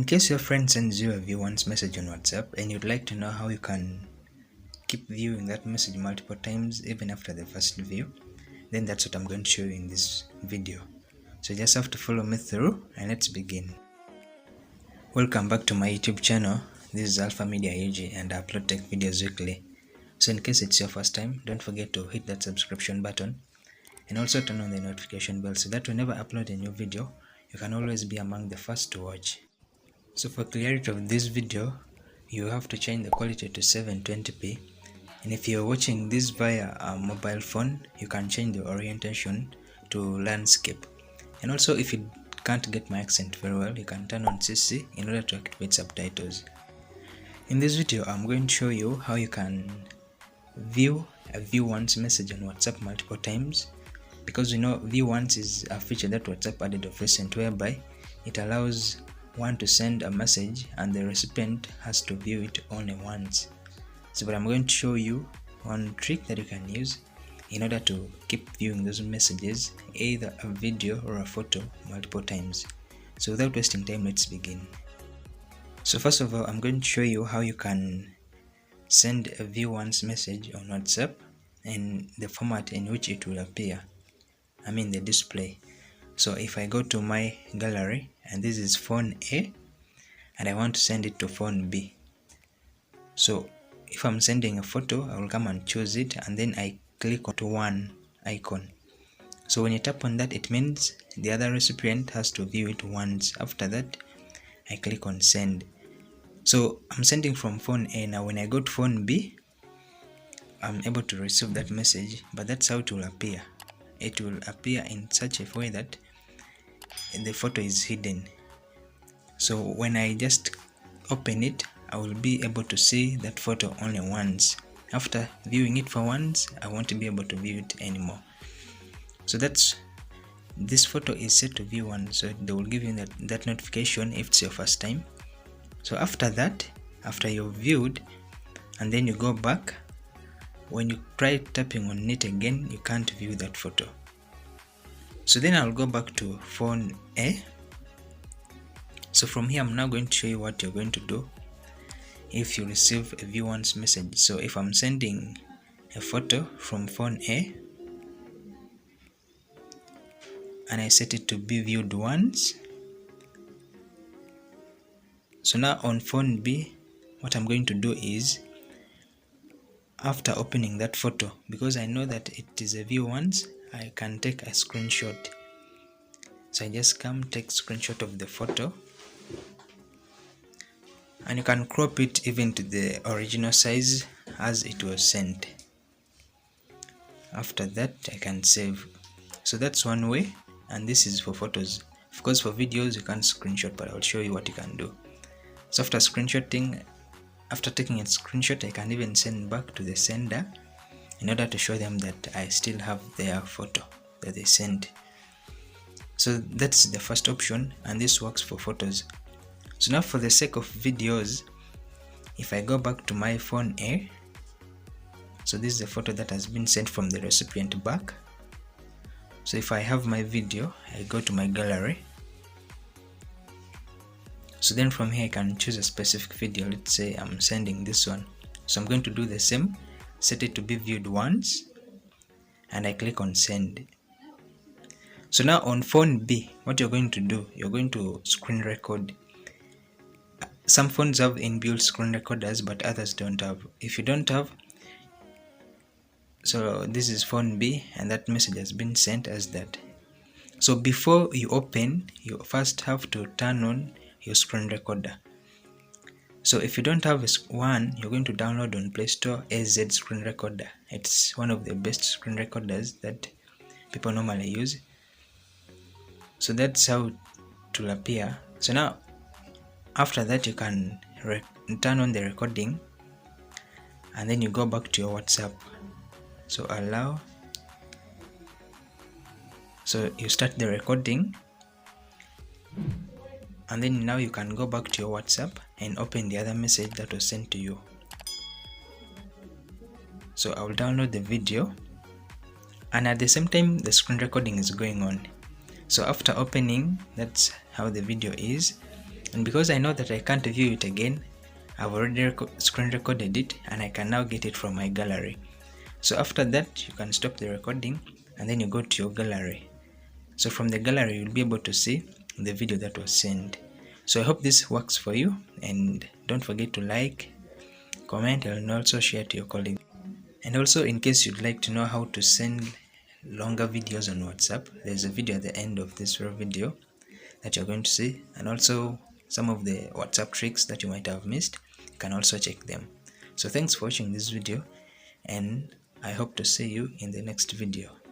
In case your friend sends you a view once message on WhatsApp and you'd like to know how you can keep viewing that message multiple times even after the first view, then that's what I'm going to show you in this video. So you just have to follow me through and let's begin. Welcome back to my YouTube channel. This is Alpha Media AG and I upload tech videos weekly. So in case it's your first time, don't forget to hit that subscription button and also turn on the notification bell so that whenever I upload a new video, you can always be among the first to watch. So for clarity of this video, you have to change the quality to 720p, and if you're watching this via a mobile phone, you can change the orientation to landscape. And also if you can't get my accent very well, you can turn on CC in order to activate subtitles. In this video, I'm going to show you how you can view a view once message on WhatsApp multiple times, because we know view once is a feature that WhatsApp added of recent, whereby it allows one to send a message and the recipient has to view it only once. So but I'm going to show you one trick that you can use in order to keep viewing those messages, either a video or a photo, multiple times. So without wasting time, let's begin. So first of all, I'm going to show you how you can send a view once message on WhatsApp and the format in which it will appear, the display. So if I go to my gallery and this is phone A and I want to send it to phone B. So if I'm sending a photo, I will come and choose it and then I click onto one icon. So when you tap on that, it means the other recipient has to view it once. After that, I click on send. So I'm sending from phone A. Now when I go to phone B, I'm able to receive that message, but that's how it will appear. It will appear in such a way that the photo is hidden. So when I just open it, I will be able to see that photo only once. After viewing it for once, I won't be able to view it anymore. So this photo is set to view once, so they will give you that notification if it's your first time. So after that, after you've viewed and then you go back, when you try tapping on it again, you can't view that photo. So then I'll go back to phone A. So from here, I'm now going to show you what you're going to do if you receive a view once message. So if I'm sending a photo from phone A and I set it to be viewed once, so now on phone B, what I'm going to do is, after opening that photo, because I know that it is a view once, I can take a screenshot. So I just come take screenshot of the photo, and you can crop it even to the original size as it was sent. After that, I can save. So that's one way, and this is for photos. Of course, for videos you can't screenshot, but I'll show you what you can do. So after taking a screenshot, I can even send back to the sender in order to show them that I still have their photo that they sent. So that's the first option, and this works for photos. So now for the sake of videos, if I go back to my phone A, so this is the photo that has been sent from the recipient back. So if I have my video, I go to my gallery. So then from here I can choose a specific video. Let's say I'm sending this one. So I'm going to do the same, set it to be viewed once, and I click on send. So now on phone B, what you're going to do, you're going to screen record. Some phones have inbuilt screen recorders, but others don't have. If you don't have, so this is phone B and that message has been sent as that. So before you open, you first have to turn on your screen recorder. So if you don't have one, you're going to download on Play Store AZ screen recorder. It's one of the best screen recorders that people normally use. So that's how it will appear. So now after that, you can turn on the recording and then you go back to your WhatsApp. So allow. So you start the recording and then now you can go back to your WhatsApp and open the other message that was sent to you. So I'll download the video and at the same time the screen recording is going on. So after opening, that's how the video is. And because I know that I can't view it again, I've already screen recorded it and I can now get it from my gallery. So after that, you can stop the recording and then you go to your gallery. So from the gallery, you'll be able to see the video that was sent. So I hope this works for you, and don't forget to like, comment, and also share to your colleagues. And also, in case you'd like to know how to send longer videos on WhatsApp, there's a video at the end of this video that you're going to see, and also some of the WhatsApp tricks that you might have missed. You can also check them. So thanks for watching this video, and I hope to see you in the next video.